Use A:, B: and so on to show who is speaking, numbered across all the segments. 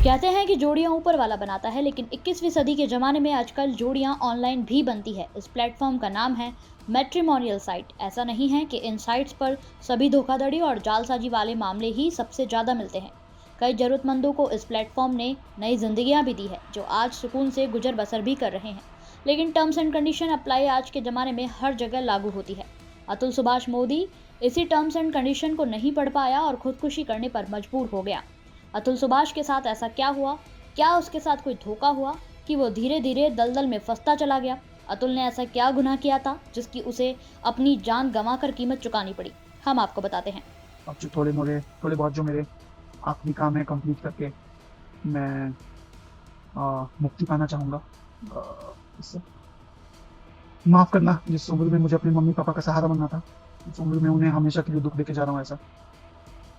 A: कहते हैं कि जोड़ियां ऊपर वाला बनाता है, लेकिन 21वीं सदी के ज़माने में आजकल जोड़ियां ऑनलाइन भी बनती है। इस प्लेटफॉर्म का नाम है मैट्रिमोनियल साइट। ऐसा नहीं है कि इन साइट्स पर सभी धोखाधड़ी और जालसाजी वाले मामले ही सबसे ज़्यादा मिलते हैं। कई ज़रूरतमंदों को इस प्लेटफॉर्म ने नई जिंदगियां भी दी है, जो आज सुकून से गुजर बसर भी कर रहे हैं। लेकिन टर्म्स एंड कंडीशन अप्लाई आज के ज़माने में हर जगह लागू होती है। अतुल सुभाष मोदी इसी टर्म्स एंड कंडीशन को नहीं पढ़ पाया और खुदकुशी करने पर मजबूर हो गया। अतुल सुभाष के साथ ऐसा क्या हुआ? क्या उसके साथ कोई धोखा हुआ कि वो धीरे धीरे दलदल में फंसता चला गया? अतुल ने ऐसा क्या गुनाह किया था जिसकी उसे अपनी जान गंवाकर कीमत चुकानी पड़ी? हम आपको बताते हैं।
B: अब जो थोड़े बहुत जो मेरे आखिरी काम है कंप्लीट करके मैं मुक्ति पाना चाहूँगा। इससे माफ़ करना, जिस उम्र में मुझे अपने मम्मी पापा का सहारा बनना था, उस उम्र में उन्हें हमेशा के लिए दुख देके जा रहा हूँ ऐसा।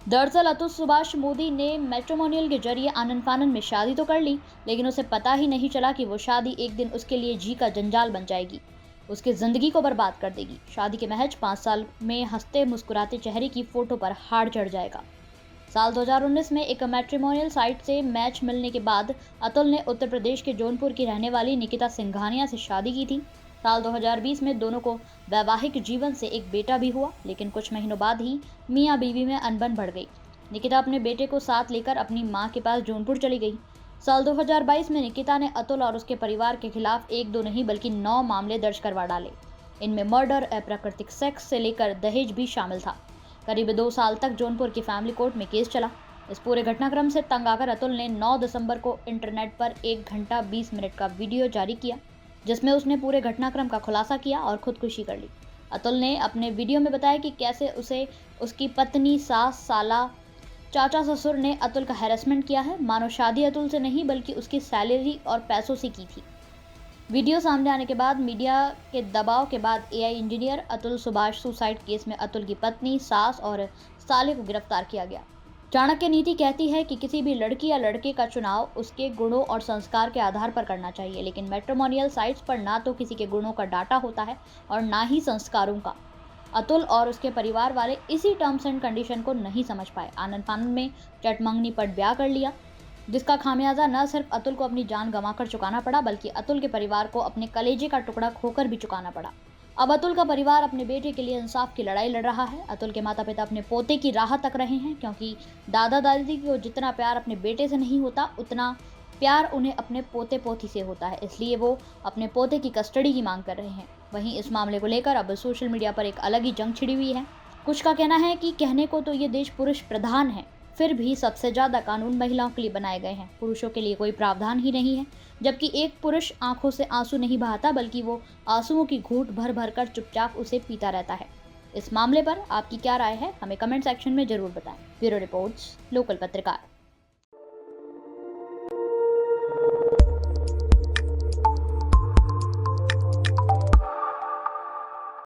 A: दरअसल अतुल सुभाष मोदी ने मैट्रिमोनियल के जरिए आनन फानन में शादी तो कर ली, लेकिन उसे पता ही नहीं चला कि वो शादी एक दिन उसके लिए जी का जंजाल बन जाएगी, उसकी जिंदगी को बर्बाद कर देगी। शादी के महज 5 साल में हंसते मुस्कुराते चेहरे की फोटो पर हाड़ चढ़ जाएगा। साल 2019 में एक मैट्रिमोनियल साइट से मैच मिलने के बाद अतुल ने उत्तर प्रदेश के जौनपुर की रहने वाली निकिता सिंघानिया से शादी की थी। साल 2020 में दोनों को वैवाहिक जीवन से एक बेटा भी हुआ, लेकिन कुछ महीनों बाद ही मियाँ बीवी में अनबन बढ़ गई। निकिता अपने बेटे को साथ लेकर अपनी मां के पास जौनपुर चली गई। साल 2022 में निकिता ने अतुल और उसके परिवार के खिलाफ 1-2 नहीं बल्कि 9 मामले दर्ज करवा डाले। इनमें मर्डर, अप्राकृतिक सेक्स से लेकर दहेज भी शामिल था। करीब 2 साल तक जौनपुर की फैमिली कोर्ट में केस चला। इस पूरे घटनाक्रम से तंग आकर अतुल ने 9 दिसंबर को इंटरनेट पर 1 घंटा 20 मिनट का वीडियो जारी किया, जिसमें उसने पूरे घटनाक्रम का खुलासा किया और खुदकुशी कर ली। अतुल ने अपने वीडियो में बताया कि कैसे उसे उसकी पत्नी, सास, साला, चाचा, ससुर ने अतुल का हैरेसमेंट किया है। मानो शादी अतुल से नहीं बल्कि उसकी सैलरी और पैसों से की थी। वीडियो सामने आने के बाद मीडिया के दबाव के बाद AI engineer Atul Subhash suicide case में अतुल की पत्नी, सास और साले को गिरफ्तार किया गया। चाणक्य नीति कहती है कि किसी भी लड़की या लड़के का चुनाव उसके गुणों और संस्कार के आधार पर करना चाहिए, लेकिन मैट्रिमोनियल साइट्स पर ना तो किसी के गुणों का डाटा होता है और ना ही संस्कारों का। अतुल और उसके परिवार वाले इसी टर्म्स एंड कंडीशन को नहीं समझ पाए। आनन फानन में चटमंगनी पर ब्याह कर लिया, जिसका खामियाजा न सिर्फ अतुल को अपनी जान गंवाकर चुकाना पड़ा, बल्कि अतुल के परिवार को अपने कलेजे का टुकड़ा खोकर भी चुकाना पड़ा। अब अतुल का परिवार अपने बेटे के लिए इंसाफ की लड़ाई लड़ रहा है। अतुल के माता पिता अपने पोते की राह तक रहे हैं, क्योंकि दादा दादी को जितना प्यार अपने बेटे से नहीं होता, उतना प्यार उन्हें अपने पोते पोती से होता है। इसलिए वो अपने पोते की कस्टडी की मांग कर रहे हैं। वहीं इस मामले को लेकर अब सोशल मीडिया पर एक अलग ही जंग छिड़ी हुई है। कुछ का कहना है कि कहने को तो ये देश पुरुष प्रधान है, फिर भी सबसे ज्यादा कानून महिलाओं के लिए बनाए गए हैं। पुरुषों के लिए कोई प्रावधान ही नहीं है, जबकि एक पुरुष आंखों से आंसू नहीं बहाता, बल्कि वो आंसुओं की घूंट भर भर कर चुपचाप उसे पीता रहता है। इस मामले पर आपकी क्या राय है, हमें कमेंट सेक्शन में जरूर बताएं। ब्यूरो रिपोर्ट्स, लोकल पत्रकार।